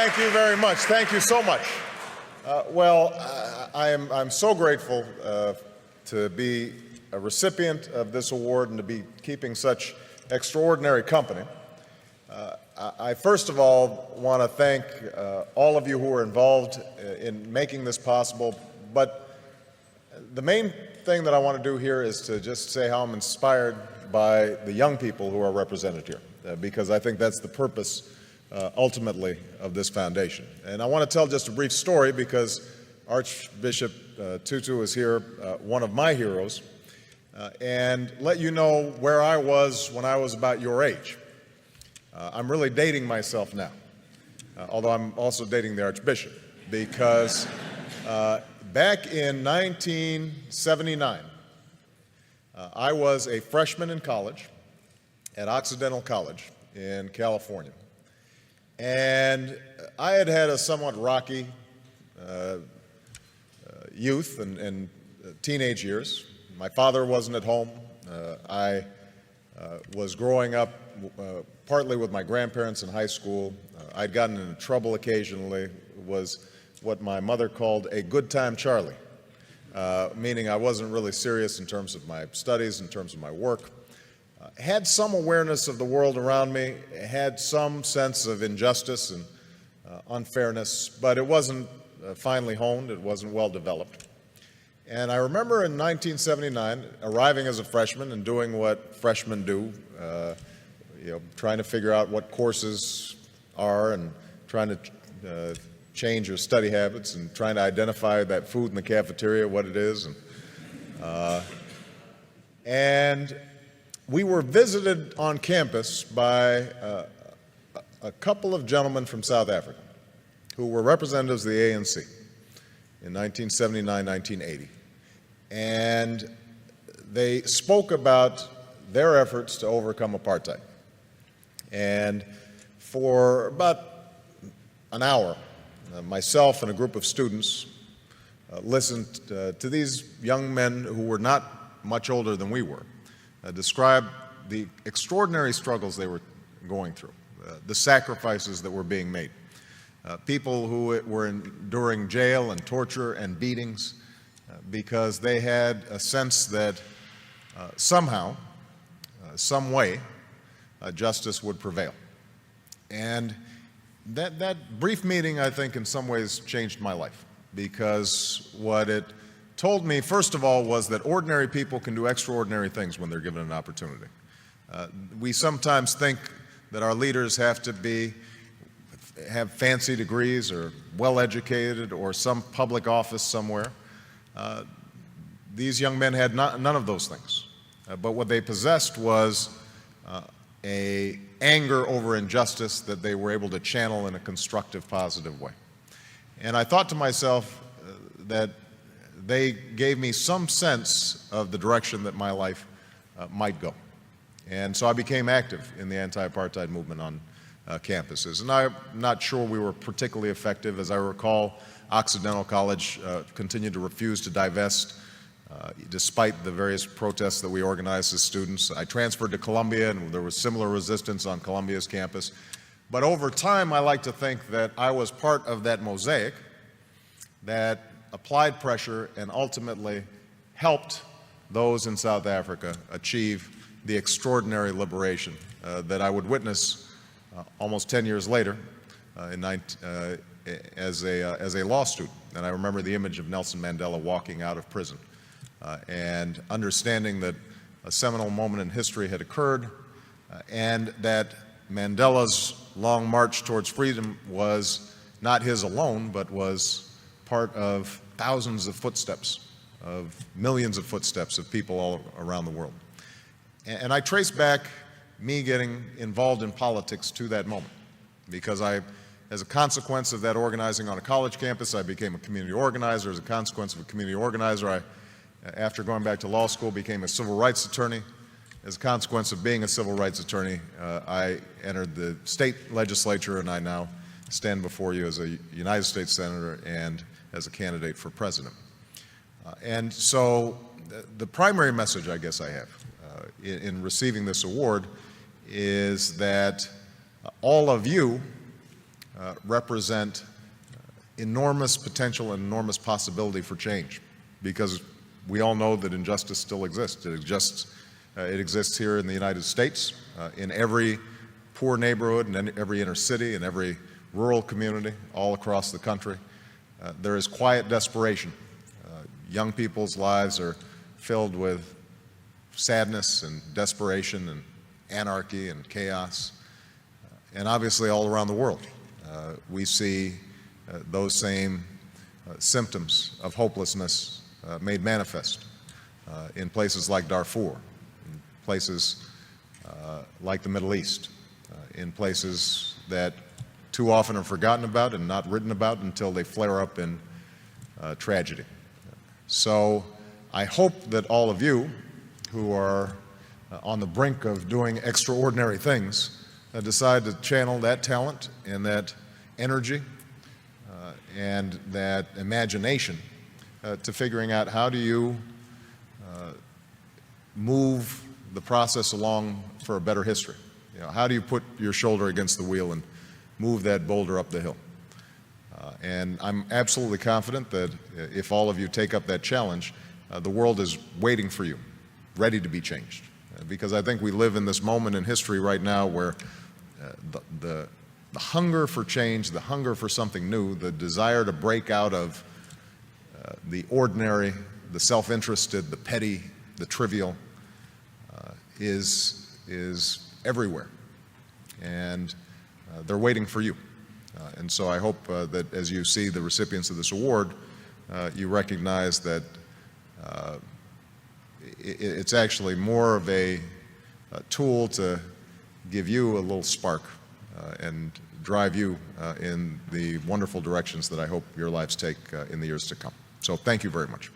Thank you very much. Thank you so much. I'm so grateful to be a recipient of this award and to be keeping such extraordinary company. I first of all want to thank all of you who are involved in making this possible, but the main thing that I want to do here is to just say how I'm inspired by the young people who are represented here, because I think that's the purpose ultimately of this foundation. And I want to tell just a brief story because Archbishop Tutu is here, one of my heroes, and let you know where I was when I was about your age. I'm really dating myself now, although I'm also dating the Archbishop, because back in 1979, I was a freshman in college at Occidental College in California. And I had had a somewhat rocky youth and teenage years. My father wasn't at home. I was growing up partly with my grandparents in high school. I'd gotten into trouble occasionally, was what my mother called a good time Charlie, meaning I wasn't really serious in terms of my studies, in terms of my work. Had some awareness of the world around me, had some sense of injustice and unfairness, but it wasn't finely honed, it wasn't well developed. And I remember in 1979 arriving as a freshman and doing what freshmen do, trying to figure out what courses are and trying to change your study habits and trying to identify that food in the cafeteria, what it is. And we were visited on campus by a couple of gentlemen from South Africa who were representatives of the ANC in 1979, 1980. And they spoke about their efforts to overcome apartheid. And for about an hour, myself and a group of students listened to these young men who were not much older than we were, describe the extraordinary struggles they were going through, the sacrifices that were being made, people who were enduring jail and torture and beatings because they had a sense that somehow, some way, justice would prevail. And that brief meeting, I think, in some ways changed my life, because what it told me, first of all, was that ordinary people can do extraordinary things when they're given an opportunity. We sometimes think that our leaders have to have fancy degrees or well-educated or some public office somewhere. These young men had none of those things. But what they possessed was an anger over injustice that they were able to channel in a constructive, positive way. And I thought to myself that they gave me some sense of the direction that my life might go. And so I became active in the anti-apartheid movement on campuses. And I'm not sure we were particularly effective. As I recall, Occidental College continued to refuse to divest despite the various protests that we organized as students. I transferred to Columbia, and there was similar resistance on Columbia's campus. But over time, I like to think that I was part of that mosaic that applied pressure and ultimately helped those in South Africa achieve the extraordinary liberation that I would witness almost 10 years later as a law student. And I remember the image of Nelson Mandela walking out of prison and understanding that a seminal moment in history had occurred and that Mandela's long march towards freedom was not his alone, but was part of thousands of footsteps, of millions of footsteps of people all around the world. And I trace back me getting involved in politics to that moment, because as a consequence of that organizing on a college campus, I became a community organizer. As a consequence of a community organizer, after going back to law school, became a civil rights attorney. As a consequence of being a civil rights attorney, I entered the state legislature, and I now stand before you as a United States Senator and as a candidate for president. And so the primary message I guess I have in receiving this award is that all of you represent enormous potential and enormous possibility for change, because we all know that injustice still exists. It exists here in the United States, in every poor neighborhood, and every inner city, and every rural community all across the country. There is quiet desperation. Young people's lives are filled with sadness and desperation and anarchy and chaos. And obviously all around the world, we see those same symptoms of hopelessness made manifest in places like Darfur, in places like the Middle East, in places that too often are forgotten about and not written about until they flare up in tragedy. So I hope that all of you who are on the brink of doing extraordinary things decide to channel that talent and that energy and that imagination to figuring out how do you move the process along for a better history. You know, how do you put your shoulder against the wheel and move that boulder up the hill? And I'm absolutely confident that if all of you take up that challenge, the world is waiting for you, ready to be changed. Because I think we live in this moment in history right now where the hunger for change, the hunger for something new, the desire to break out of the ordinary, the self-interested, the petty, the trivial, is everywhere. And they're waiting for you. And so I hope that as you see the recipients of this award, you recognize that it's actually more of a tool to give you a little spark and drive you in the wonderful directions that I hope your lives take in the years to come. So thank you very much.